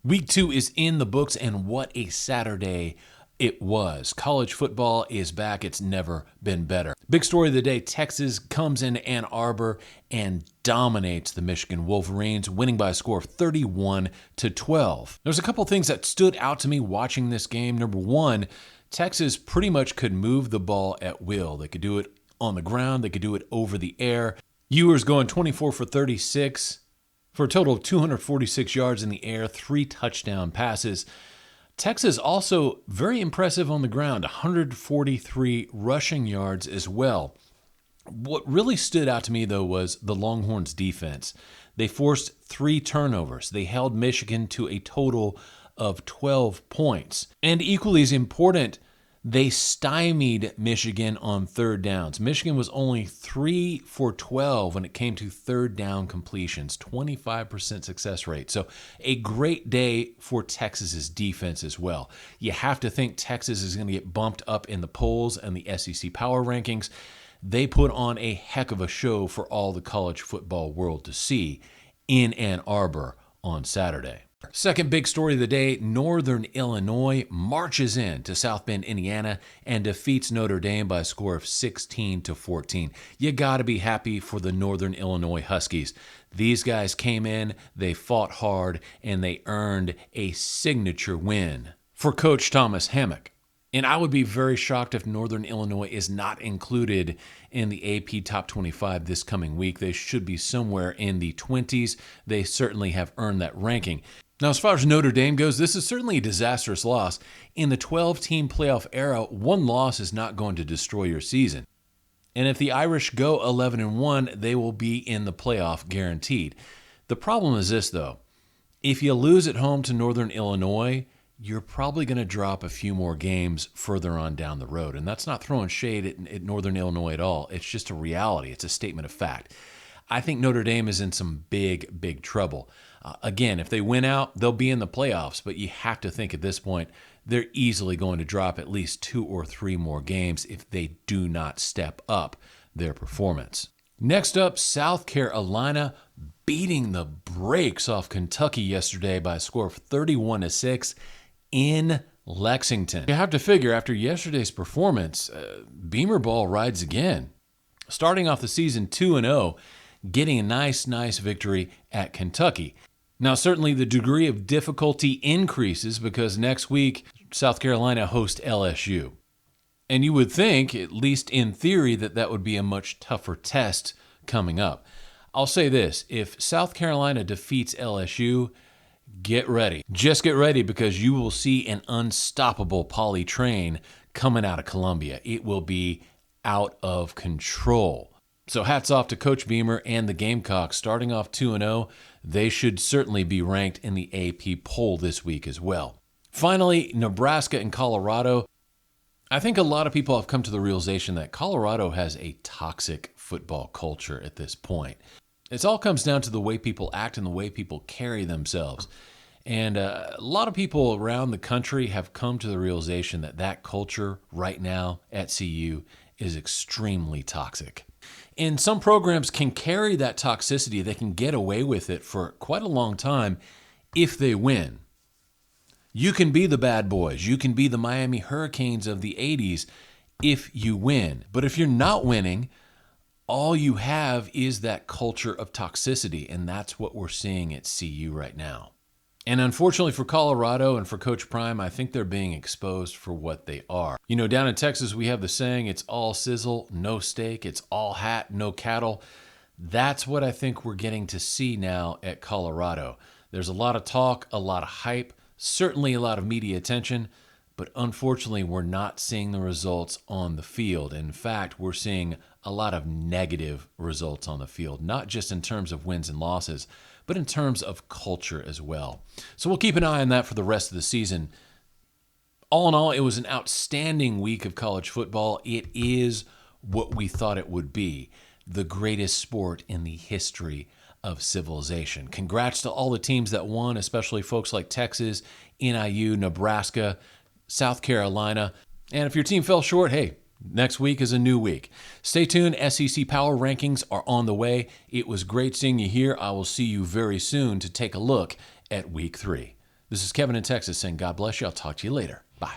Week 2 is in the books, and what a Saturday it was. College football is back. It's never been better. Big story of the day, Texas comes into Ann Arbor and dominates the Michigan Wolverines, winning by a score of 31-12. There's a couple things that stood out to me watching this game. Number one, Texas pretty much could move the ball at will. They could do it on the ground. They could do it over the air. Ewers going 24 for 36 for a total of 246 yards in the air, 3 touchdown passes. Texas also very impressive on the ground, 143 rushing yards as well. What really stood out to me, though, was the Longhorns' defense. They forced 3 turnovers. They held Michigan to a total of 12 points. And equally as important, they stymied Michigan on third downs. Michigan was only 3 for 12 when it came to third down completions, 25% success rate. So a great day for Texas's defense as well. You have to think Texas is going to get bumped up in the polls and the SEC power rankings. They put on a heck of a show for all the college football world to see in Ann Arbor on Saturday. Second big story of the day, Northern Illinois marches in to South Bend, Indiana, and defeats Notre Dame by a score of 16-14. You got to be happy for the Northern Illinois Huskies. These guys came in, they fought hard, and they earned a signature win for Coach Thomas Hammock. And I would be very shocked if Northern Illinois is not included in the AP Top 25 this coming week. They should be somewhere in the 20s. They certainly have earned that ranking. Now, as far as Notre Dame goes, this is certainly a disastrous loss. In the 12-team playoff era, one loss is not going to destroy your season. And if the Irish go 11-1, they will be in the playoff guaranteed. The problem is this, though. If you lose at home to Northern Illinois, you're probably going to drop a few more games further on down the road. And that's not throwing shade at Northern Illinois at all. It's just a reality. It's a statement of fact. I think Notre Dame is in some big, big trouble. Again, if they win out, they'll be in the playoffs, but you have to think at this point they're easily going to drop at least 2 or 3 more games if they do not step up their performance. Next up, South Carolina beating the brakes off Kentucky yesterday by a score of 31-6 in Lexington. You have to figure after yesterday's performance, Beamer ball rides again. Starting off the season 2-0, getting a nice victory at Kentucky. Now, certainly the degree of difficulty increases because next week, South Carolina hosts LSU. And you would think, at least in theory, that would be a much tougher test coming up. I'll say this, if South Carolina defeats LSU, get ready. Just get ready because you will see an unstoppable Poly train coming out of Columbia. It will be out of control. So hats off to Coach Beamer and the Gamecocks. Starting off 2-0, they should certainly be ranked in the AP poll this week as well. Finally, Nebraska and Colorado. I think a lot of people have come to the realization that Colorado has a toxic football culture at this point. It all comes down to the way people act and the way people carry themselves. And a lot of people around the country have come to the realization that culture right now at CU is extremely toxic. And some programs can carry that toxicity. They can get away with it for quite a long time if they win. You can be the bad boys. You can be the Miami Hurricanes of the 80s if you win. But if you're not winning, all you have is that culture of toxicity, and that's what we're seeing at CU right now. And unfortunately for Colorado and for Coach Prime, I think they're being exposed for what they are. You know, down in Texas, we have the saying, it's all sizzle, no steak. It's all hat, no cattle. That's what I think we're getting to see now at Colorado. There's a lot of talk, a lot of hype, certainly a lot of media attention, but unfortunately, we're not seeing the results on the field. In fact, we're seeing a lot of negative results on the field, not just in terms of wins and losses, but in terms of culture as well. So we'll keep an eye on that for the rest of the season. All in all, it was an outstanding week of college football. It is what we thought it would be, the greatest sport in the history of civilization. Congrats to all the teams that won, especially folks like Texas, NIU, Nebraska, South Carolina. And if your team fell short, hey, next week is a new week. Stay tuned. SEC Power Rankings are on the way. It was great seeing you here. I will see you very soon to take a look at Week 3. This is Kevin in Texas saying God bless you. I'll talk to you later. Bye.